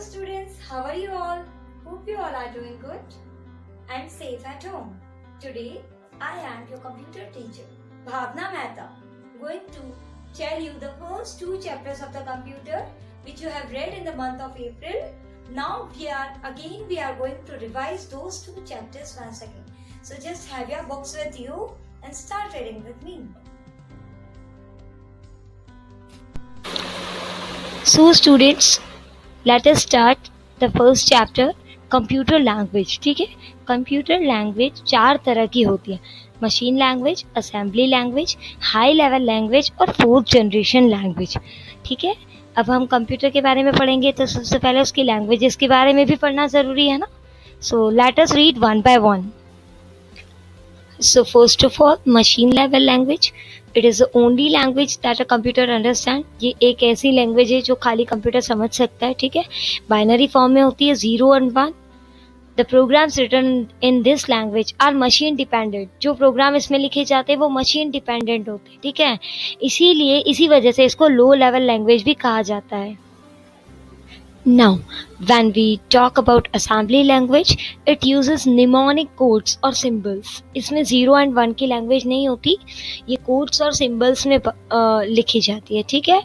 students, how are you all? Hope you all are doing good and safe at home. Today I am your computer teacher, Bhavna Mehta, going to tell you the first two chapters of the computer which you have read in the month of April. Now we are going to revise those two chapters once again. So just have your books with you and start reading with me. So students, let us start the first chapter, computer language. ठीक है, computer language चार तरह की होती है: machine language, assembly language, high level language और fourth generation language. ठीक है, अब हम कंप्यूटर के बारे में पढ़ेंगे तो सबसे पहले उसकी लैंग्वेजेस के बारे में भी पढ़ना ज़रूरी है ना. So let us read one by one. So first of all, machine level language. It is the only language that a computer understand. ये एक ऐसी लैंग्वेज है जो खाली कंप्यूटर समझ सकता है. ठीक है, बाइनरी फॉर्म में होती है 0 और 1. The programs written in this language are machine dependent. जो प्रोग्राम इसमें लिखे जाते हैं वो मशीन डिपेंडेंट होते हैं. ठीक है, इसीलिए इसी वजह से इसको लो लेवल लैंग्वेज भी कहा जाता है. Now, when we talk about assembly language, it uses mnemonic codes or symbols. इसमें 0 and 1 की लैंग्वेज नहीं होती, ये कोड्स और सिम्बल्स में लिखी जाती है. ठीक है,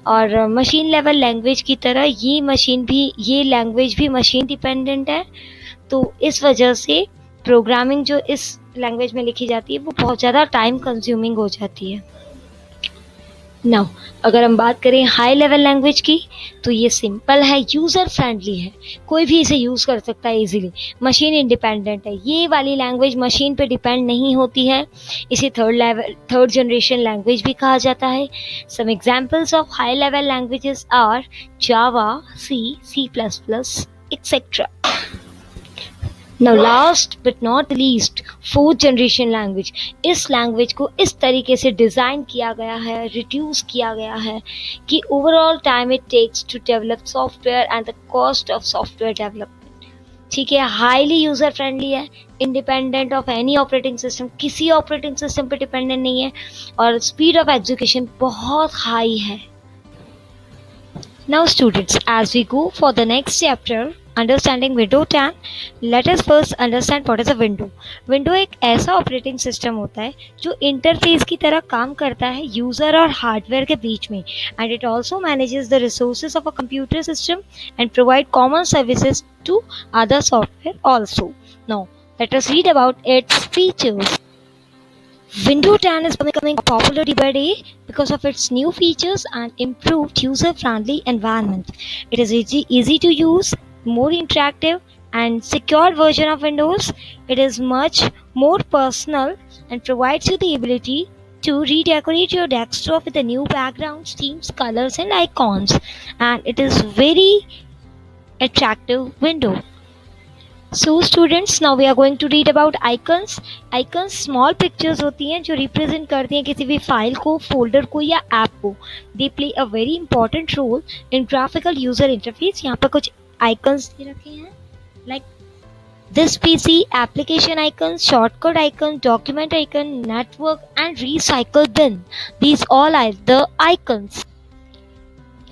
और मशीन लेवल लैंग्वेज की तरह ये लैंग्वेज भी मशीन डिपेंडेंट है. तो इस वजह से प्रोग्रामिंग जो इस लैंग्वेज में लिखी जाती है वो बहुत ज़्यादा टाइम कंज्यूमिंग हो जाती है. नाउ अगर हम बात करें हाई लेवल लैंग्वेज की तो ये सिंपल है, यूज़र फ्रेंडली है, कोई भी इसे यूज़ कर सकता है इजीली. मशीन इंडिपेंडेंट है, ये वाली लैंग्वेज मशीन पे डिपेंड नहीं होती है. इसे थर्ड जनरेशन लैंग्वेज भी कहा जाता है. Some examples of high level languages are Java, C plus plus etcetera. Now last but not least, fourth generation language. इस लैंग्वेज को इस तरीके से डिज़ाइन किया गया है, रिड्यूस किया गया है कि overall time it takes to develop software and the cost of software development. ठीक है, हाईली यूज़र फ्रेंडली है, independent of any operating system, किसी ऑपरेटिंग सिस्टम पे डिपेंडेंट नहीं है, और स्पीड ऑफ एग्जीक्यूशन बहुत हाई है. Now students, as we go for the next chapter, understanding Windows 10, let us first understand what is a window. Window एक ऐसा operating system होता है जो इंटरफेस की तरह काम करता है यूज़र और हार्डवेयर के बीच में, and it also manages the resources of a computer system and provide common services to other software also. Now let us read about its features. Windows 10 is becoming popular day by day because of its new features and improved user-friendly environment. It is easy to use, more interactive and secure version of Windows. It is much more personal and provides you the ability to redecorate your desktop with the new backgrounds, themes, colors and icons. And it is very attractive window. So students, now we are going to read about icons. Icons small pictures होती हैं जो represent करती हैं किसी भी file को, folder को या ऐप को. They play a very important role in graphical user interface. यहाँ पर कुछ icons दे रखे हैं like this PC, application icons, shortcut icon, document icon, network and recycle bin. These all are the icons.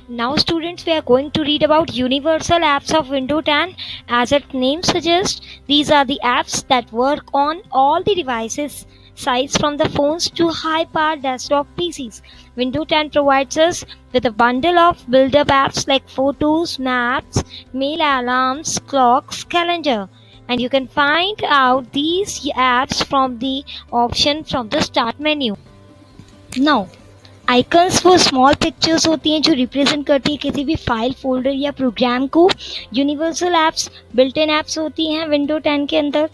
Now students, we are going to read about universal apps of Windows 10. As its name suggests, these are the apps that work on all the devices size from the phones to high-powered desktop PCs. Windows 10 provides us with a bundle of built-up apps like photos, maps, mail, alarms, clocks, calendar. And you can find out these apps from the option from the start menu. Now, icons वो small pictures होती हैं जो represent करती है किसी भी file, folder या program को. Universal apps built in apps होती हैं विंडो 10 के अंदर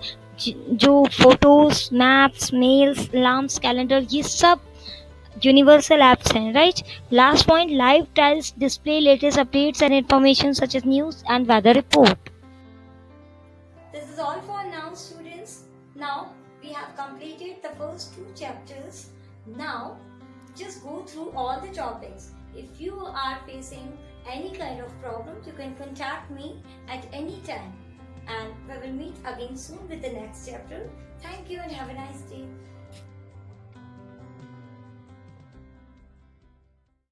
जो photos, maps, mails, alarms, calendar, ये सब यूनिवर्सल ऐप्स हैं. Right. Last point, live tiles display latest updates and information such as news and weather report. This is all for now, students. Now we have completed the first two chapters. Now just go through all the topics. If you are facing any kind of problem, you can contact me at any time, and we will meet again soon with the next chapter. Thank you and have a nice day.